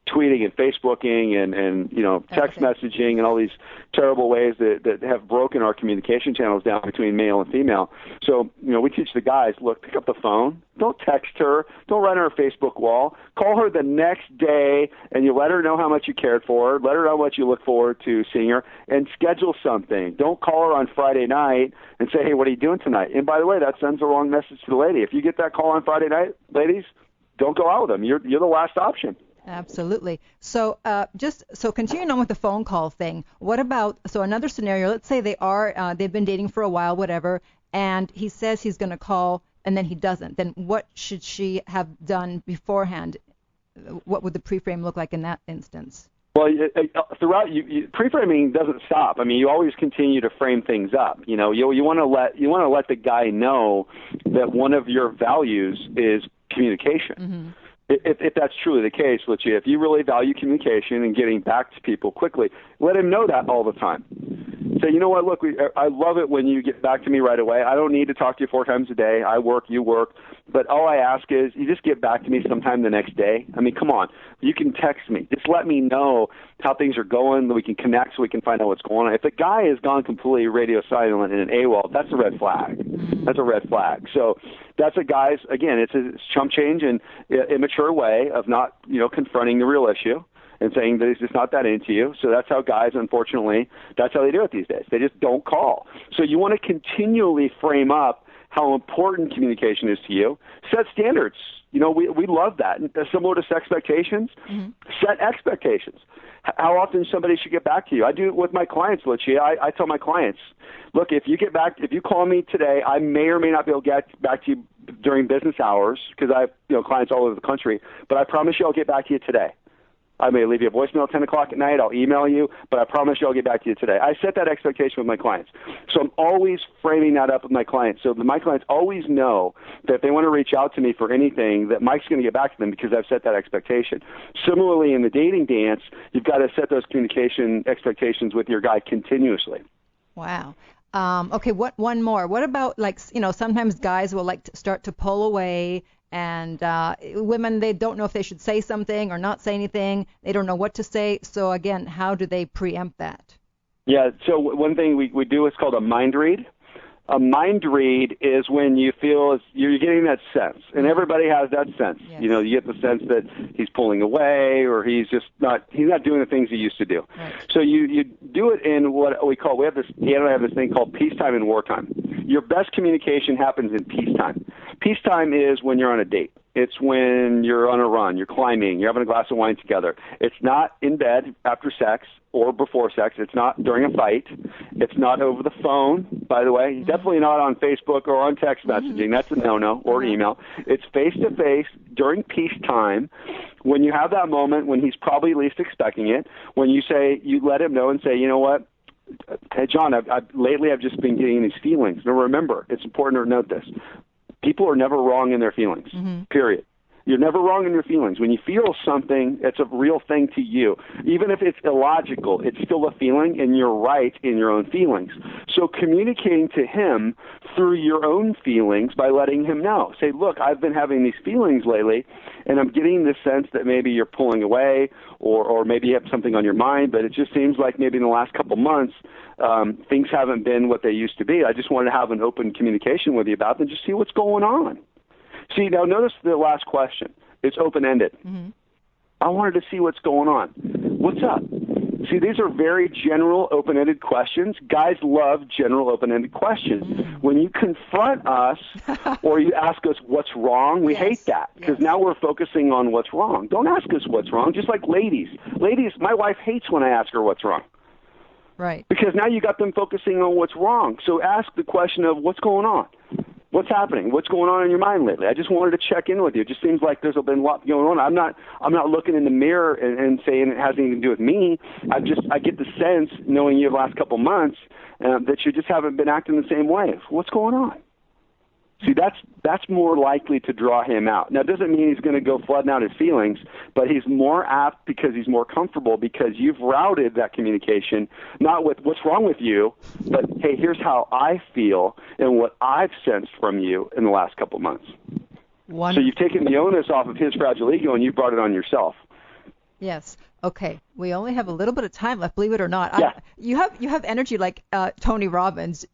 tweeting and Facebooking and text messaging and all these terrible ways that have broken our communication channels down between male and female. So, we teach the guys, look, pick up the phone. Don't text her. Don't write on her Facebook wall. Call her the next day, and you let her know how much you cared for her. Let her know how much you look forward to seeing her, and schedule something. Don't call her on Friday night and say, hey, what are you doing tonight? And by the way, that sends the wrong message to the lady. If you get that call on Friday night, ladies, don't go out with them. You're the last option. Absolutely. So continuing on with the phone call thing, what about, another scenario, let's say they've been dating for a while, whatever, and he says he's going to call and then he doesn't. Then what should she have done beforehand? What would the pre-frame look like in that instance? Well, throughout, pre-framing doesn't stop. I mean, you always continue to frame things up. You want to let the guy know that one of your values is communication. Mm-hmm. If that's truly the case, Lucia, if you really value communication and getting back to people quickly, let him know that all the time. Say, you know what, look, I love it when you get back to me right away. I don't need to talk to you 4 times a day. I work, you work. But all I ask is you just get back to me sometime the next day. I mean, come on. You can text me. Just let me know how things are going, that we can connect so we can find out what's going on. If the guy has gone completely radio silent and an AWOL, that's a red flag. That's a red flag. So that's a guy's, again, it's a chump change and immature way of not, confronting the real issue and saying that he's just not that into you. So that's how guys, unfortunately, that's how they do it these days. They just don't call. So you want to continually frame up how important communication is to you. Set standards. We love that. Similar to expectations, set expectations. How often somebody should get back to you. I do it with my clients, Lucia. I tell my clients, look, if you call me today, I may or may not be able to get back to you during business hours because I have clients all over the country, but I promise you I'll get back to you today. I may leave you a voicemail at 10 o'clock at night. I'll email you, but I promise you I'll get back to you today. I set that expectation with my clients. So I'm always framing that up with my clients so that my clients always know that if they want to reach out to me for anything, that Mike's going to get back to them because I've set that expectation. Similarly, in the dating dance, you've got to set those communication expectations with your guy continuously. Wow. Okay, one more. What about, sometimes guys will start to pull away, and women, they don't know if they should say something or not say anything. They don't know what to say. So, again, how do they preempt that? Yeah, so one thing we do is called a mind read. A mind read is when you feel you're getting that sense, and everybody has that sense. Yes. You get the sense that he's pulling away or he's not doing the things he used to do. Right. So you do it in what Dan and I have this thing called peacetime and wartime. Your best communication happens in peacetime. Peacetime is when you're on a date. It's when you're on a run, you're climbing, you're having a glass of wine together. It's not in bed after sex or before sex. It's not during a fight. It's not over the phone, by the way. Definitely not on Facebook or on text messaging. That's a no-no, or email. It's face-to-face during peacetime when you have that moment when he's probably least expecting it, when you let him know and say, you know what, hey, John, lately I've just been getting these feelings. Now, remember, it's important to note this. People are never wrong in their feelings, period. You're never wrong in your feelings. When you feel something, it's a real thing to you. Even if it's illogical, it's still a feeling, and you're right in your own feelings. So communicating to him through your own feelings by letting him know. Say, look, I've been having these feelings lately, and I'm getting this sense that maybe you're pulling away or maybe you have something on your mind, but it just seems like maybe in the last couple months things haven't been what they used to be. I just wanted to have an open communication with you about them, just see what's going on. See, now notice the last question. It's open-ended. I wanted to see what's going on. What's up? See, these are very general, open-ended questions. Guys love general, open-ended questions. When you confront us or you ask us what's wrong, we hate that because now we're focusing on what's wrong. Don't ask us what's wrong, just like ladies. Ladies, my wife hates when I ask her what's wrong. Right. Because now you got them focusing on what's wrong. So ask the question of what's going on. What's happening? What's going on in your mind lately? I just wanted to check in with you. It just seems like there's been a lot going on. I'm not looking in the mirror and saying it has anything to do with me. I get the sense, knowing you the last couple months, that you just haven't been acting the same way. What's going on? See, that's more likely to draw him out. Now, it doesn't mean he's going to go flooding out his feelings, but he's more apt because he's more comfortable because you've routed that communication, not with what's wrong with you, but, hey, here's how I feel and what I've sensed from you in the last couple of months. So you've taken the onus off of his fragile ego and you've brought it on yourself. Yes. Okay. We only have a little bit of time left, believe it or not. Yeah. You have energy like Tony Robbins,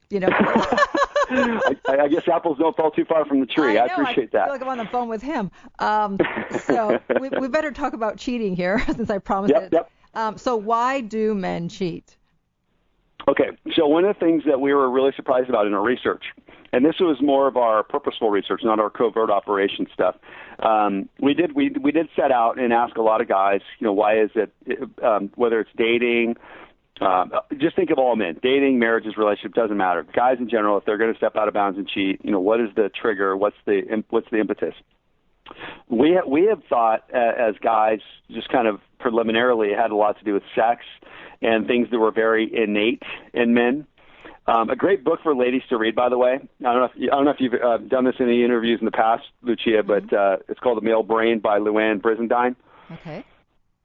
I guess apples don't fall too far from the tree. I appreciate that. I feel like I'm on the phone with him. So we better talk about cheating here, since I promised it. Yep. So why do men cheat? Okay, so one of the things that we were really surprised about in our research, and this was more of our purposeful research, not our covert operation stuff. We did set out and ask a lot of guys, why is it, whether it's dating. Just think of all men. Dating, marriages, relationship, doesn't matter. Guys in general, if they're going to step out of bounds and cheat, what is the trigger? What's the impetus? We have thought as guys, just kind of preliminarily, it had a lot to do with sex and things that were very innate in men. A great book for ladies to read, by the way. I don't know if you've done this in any interviews in the past, Lucia, but it's called The Male Brain by Luann Brizendine. Okay.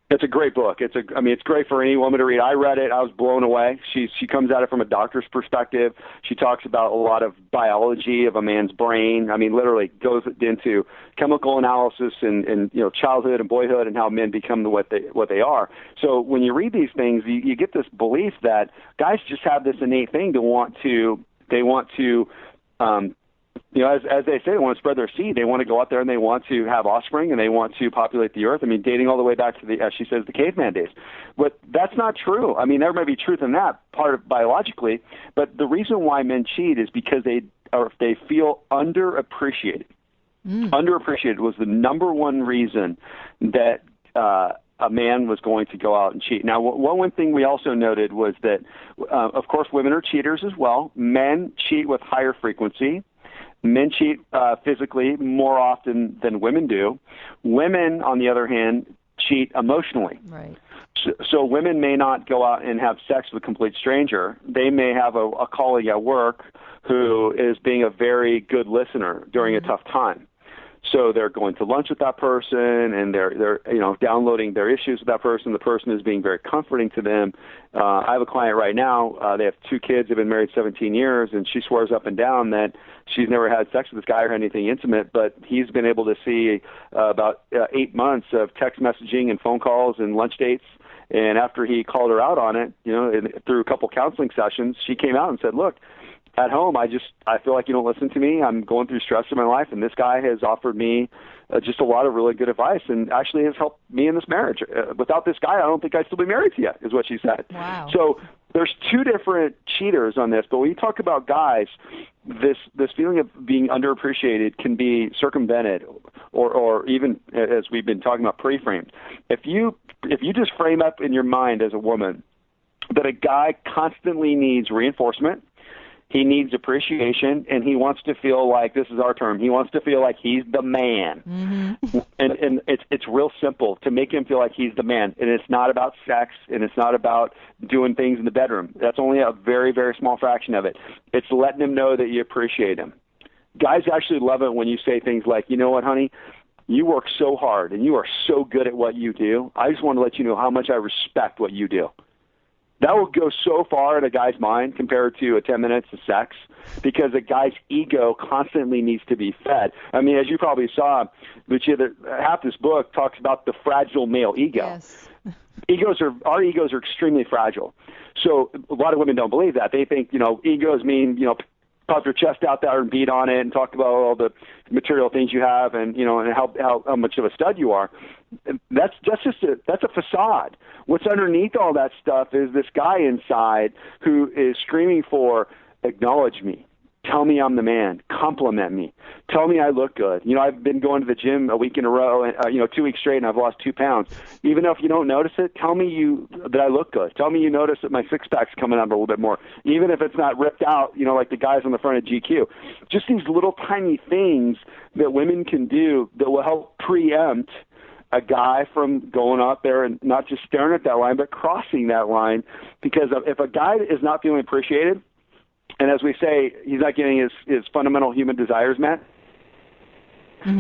It's a great book. It's great for any woman to read. I read it. I was blown away. She comes at it from a doctor's perspective. She talks about a lot of biology of a man's brain. Literally goes into chemical analysis and childhood and boyhood and how men become what they are. So when you read these things, you get this belief that guys just have this innate thing to want to as they say, they want to spread their seed. They want to go out there and they want to have offspring and they want to populate the earth. Dating all the way back to as she says, the caveman days. But that's not true. There may be truth in that part of biologically, but the reason why men cheat is because they feel underappreciated. Underappreciated was the number one reason that a man was going to go out and cheat. Now, one thing we also noted was that, of course, women are cheaters as well. Men cheat with higher frequency. Men cheat physically more often than women do. Women, on the other hand, cheat emotionally. Right. So women may not go out and have sex with a complete stranger. They may have a colleague at work who is being a very good listener during a tough time. So they're going to lunch with that person, and they're downloading their issues with that person. The person is being very comforting to them. I have a client right now. They have 2 kids. They've been married 17 years, and she swears up and down that she's never had sex with this guy or anything intimate, but he's been able to see about 8 months of text messaging and phone calls and lunch dates. And after he called her out on it, through a couple counseling sessions, she came out and said, look, at home, I feel like you don't listen to me. I'm going through stress in my life, and this guy has offered me just a lot of really good advice and actually has helped me in this marriage. Without this guy, I don't think I'd still be married to you, is what she said. Wow. So there's 2 different cheaters on this, but when you talk about guys, this feeling of being underappreciated can be circumvented or even, as we've been talking about, pre-framed. If you just frame up in your mind as a woman that a guy constantly needs reinforcement, he needs appreciation, and he wants to feel like, this is our term, he wants to feel like he's the man. Mm-hmm. And it's real simple to make him feel like he's the man. And it's not about sex, and it's not about doing things in the bedroom. That's only a very, very small fraction of it. It's letting him know that you appreciate him. Guys actually love it when you say things like, you know what, honey, you work so hard, and you are so good at what you do. I just want to let you know how much I respect what you do. That will go so far in a guy's mind compared to 10 minutes of sex, because a guy's ego constantly needs to be fed. As you probably saw, Lucia, half this book talks about the fragile male ego. Yes. Our egos are extremely fragile. So a lot of women don't believe that. They think, egos mean, puff your chest out there and beat on it and talk about all the material things you have and, and how much of a stud you are. That's a facade. What's underneath all that stuff is this guy inside who is screaming for, acknowledge me. Tell me I'm the man. Compliment me. Tell me I look good. I've been going to the gym a week in a row, 2 weeks straight, and I've lost 2 pounds. Even if you don't notice it, tell me that I look good. Tell me you notice that my six-pack's coming up a little bit more. Even if it's not ripped out, like the guys on the front of GQ. Just these little tiny things that women can do that will help preempt a guy from going out there and not just staring at that line, but crossing that line. Because if a guy is not feeling appreciated, and as we say, he's not getting his fundamental human desires met,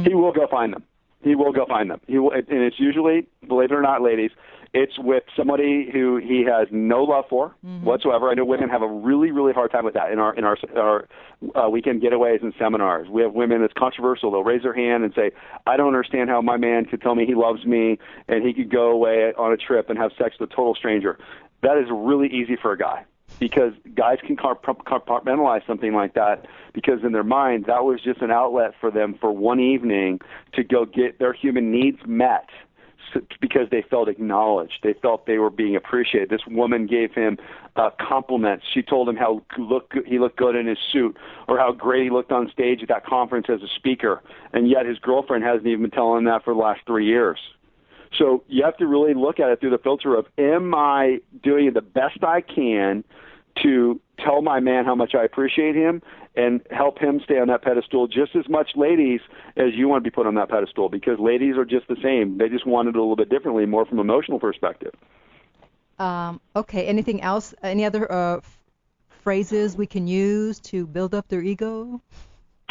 he will go find them. He will go find them. And it's usually, believe it or not, ladies, it's with somebody who he has no love for whatsoever. I know women have a really, really hard time with that in our weekend getaways and seminars. We have women that's controversial. They'll raise their hand and say, I don't understand how my man could tell me he loves me and he could go away on a trip and have sex with a total stranger. That is really easy for a guy, because guys can compartmentalize something like that, because in their mind, that was just an outlet for them for one evening to go get their human needs met, because they felt acknowledged. They felt they were being appreciated. This woman gave him compliments. She told him how he looked good in his suit, or how great he looked on stage at that conference as a speaker, and yet his girlfriend hasn't even been telling him that for the last 3 years. So you have to really look at it through the filter of, am I doing the best I can to tell my man how much I appreciate him and help him stay on that pedestal just as much, ladies, as you want to be put on that pedestal, because ladies are just the same. They just want it a little bit differently, more from an emotional perspective. Okay, anything else? Any other phrases we can use to build up their ego?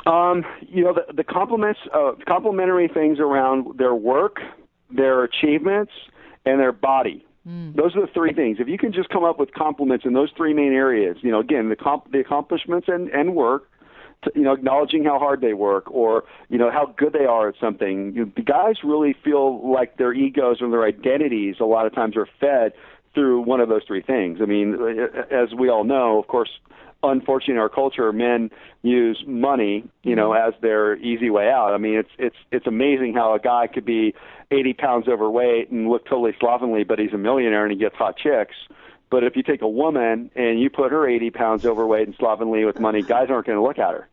The compliments, complimentary things around their work, their achievements, and their body. Those are the three things. If you can just come up with compliments in those three main areas, again, the accomplishments and work, acknowledging how hard they work, or, how good they are at something. The guys really feel like their egos or their identities a lot of times are fed through one of those three things. I mean, as we all know, of course, unfortunately in our culture, men use money, as their easy way out. I mean, it's amazing how a guy could be 80 pounds overweight and look totally slovenly, but he's a millionaire and he gets hot chicks. But if you take a woman and you put her 80 pounds overweight and slovenly with money, guys aren't going to look at her.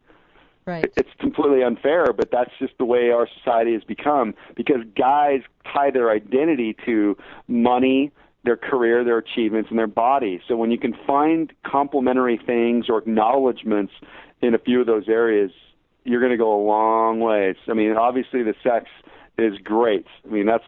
Right. It's completely unfair, but that's just the way our society has become, because guys tie their identity to money, their career, their achievements, and their body. So when you can find complementary things or acknowledgments in a few of those areas, you're going to go a long ways. I mean, obviously the sex is great. I mean, that's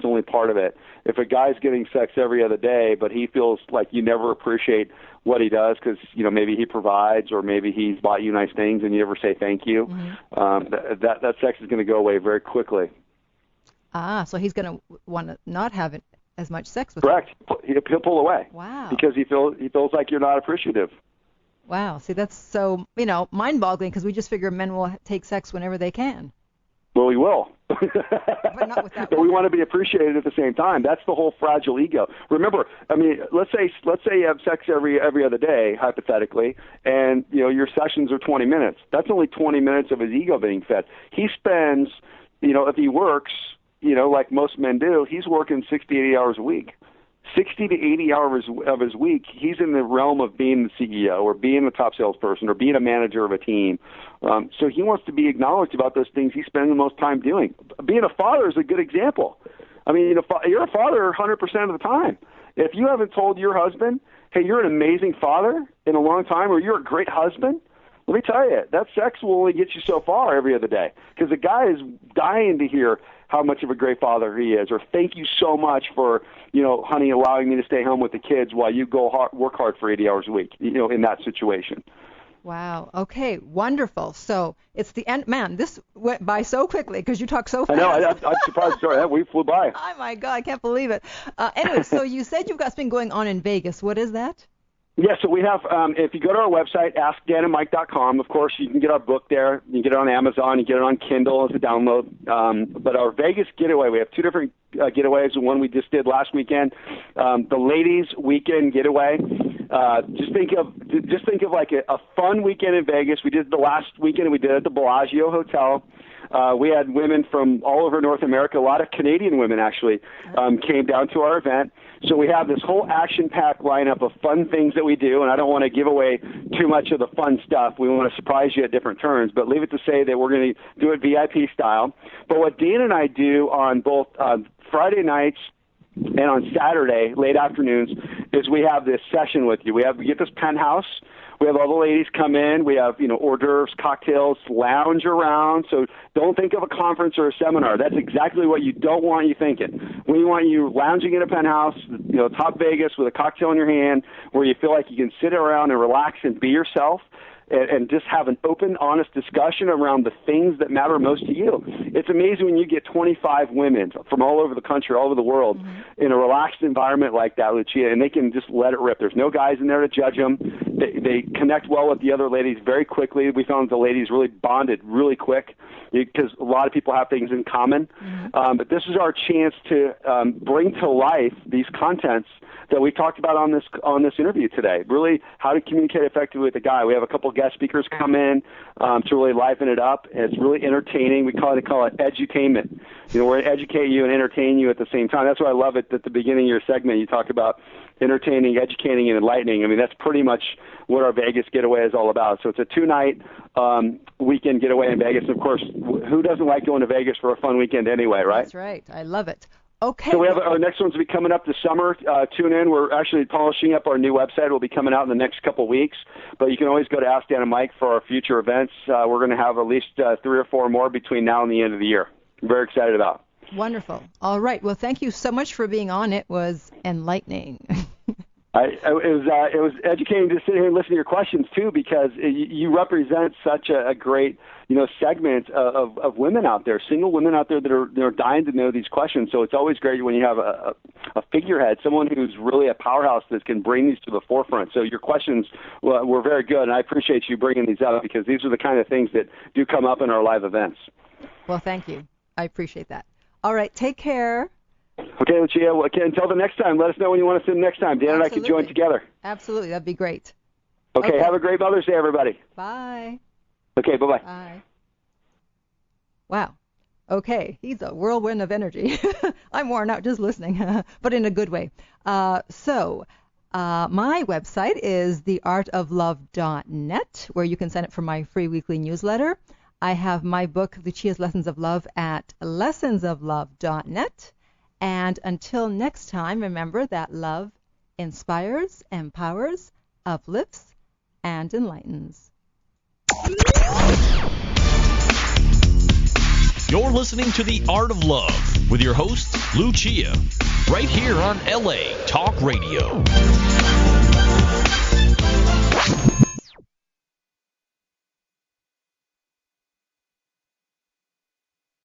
only part of it. If a guy's getting sex every other day, but he feels like you never appreciate what he does because, maybe he provides, or maybe he's bought you nice things and you never say thank you, that sex is going to go away very quickly. So he's going to want to not have it as much sex with Correct. He'll pull away. Wow. Because he feels like you're not appreciative. Wow. See, that's so, mind-boggling, because we just figure men will take sex whenever they can. Well, we will. But not with that. But we want to be appreciated at the same time. That's the whole fragile ego. Remember, I mean, let's say you have sex every other day, hypothetically, and your sessions are 20 minutes. That's only 20 minutes of his ego being fed. He spends, if he works, like most men do, he's working 60 to 80 hours a week. 60 to 80 hours of his week, he's in the realm of being the CEO or being the top salesperson or being a manager of a team. So he wants to be acknowledged about those things he spends the most time doing. Being a father is a good example. I mean, you're a father 100% of the time. If you haven't told your husband, hey, you're an amazing father in a long time, or you're a great husband, let me tell you, that sex will only get you so far every other day, because the guy is dying to hear how much of a great father he is, or thank you so much for, honey, allowing me to stay home with the kids while you work hard for 80 hours a week, in that situation. Wow. Okay. Wonderful. So it's the end. Man, this went by so quickly because you talk so fast. I know. I'm surprised. Sorry, we flew by. Oh, my God. I can't believe it. Anyway, so you said you've got something going on in Vegas. What is that? Yeah, so we have, if you go to our website, AskDanandMike.com, of course, you can get our book there. You can get it on Amazon. You can get it on Kindle as a download. But our Vegas getaway, we have two different getaways. The one we just did last weekend, the ladies' weekend getaway. Just think of like a fun weekend in Vegas. We did the last weekend, we did it at the Bellagio Hotel. We had women from all over North America. A lot of Canadian women actually came down to our event. So we have this whole action-packed lineup of fun things that we do, and I don't want to give away too much of the fun stuff. We want to surprise you at different turns, but leave it to say that we're going to do it VIP style. But what Dan and I do on both Friday nights, And on Saturday, late afternoons, is we have this session with you. We get this penthouse. We have all the ladies come in. We have, hors d'oeuvres, cocktails, lounge around. So don't think of a conference or a seminar. That's exactly what you don't want you thinking. We want you lounging in a penthouse, top Vegas with a cocktail in your hand, where you feel like you can sit around and relax and be yourself. And just have an open, honest discussion around the things that matter most to you. It's amazing when you get 25 women from all over the country, all over the world, in a relaxed environment like that, Lucia, and they can just let it rip. There's no guys in there to judge them. They connect well with the other ladies very quickly. We found the ladies really bonded really quick because a lot of people have things in common. But this is our chance to bring to life these contents that we talked about on this interview today. Really, how to communicate effectively with a guy. We have a couple guest speakers come in to really liven it up. It's really entertaining. We call it edutainment. We're going to educate you and entertain you at the same time. That's why I love it at the beginning of your segment. You talk about entertaining, educating, and enlightening. I mean, that's pretty much what our Vegas getaway is all about. So it's a 2-night weekend getaway in Vegas. Of course, who doesn't like going to Vegas for a fun weekend anyway, right? That's right. I love it. Okay. So we have our next one's will be coming up this summer. Tune in. We're actually polishing up our new website. It'll be coming out in the next couple of weeks. But you can always go to Ask Dan and Mike for our future events. We're going to have at least 3 or 4 more between now and the end of the year. I'm very excited about. Wonderful. All right. Well, thank you so much for being on. It was enlightening. It was educating to sit here and listen to your questions too, because you represent such a great segment of women out there, single women out there that are dying to know these questions. So it's always great when you have a figurehead, someone who's really a powerhouse that can bring these to the forefront. So your questions were very good, and I appreciate you bringing these up because these are the kind of things that do come up in our live events. Well, thank you. I appreciate that. All right. Take care. Okay, Lucia. Well, until the next time, let us know when you want to sit next time. Dan and I can join together. Absolutely. That'd be great. Okay. Have a great Mother's Day, everybody. Bye. Okay, bye-bye. Bye. Wow. Okay. He's a whirlwind of energy. I'm worn out just listening, but in a good way. So my website is theartoflove.net, where you can sign up for my free weekly newsletter. I have my book, Lucia's Lessons of Love, at lessonsoflove.net. And until next time, remember that love inspires, empowers, uplifts, and enlightens. You're listening to The Art of Love with your host, Lucia, right here on LA Talk Radio.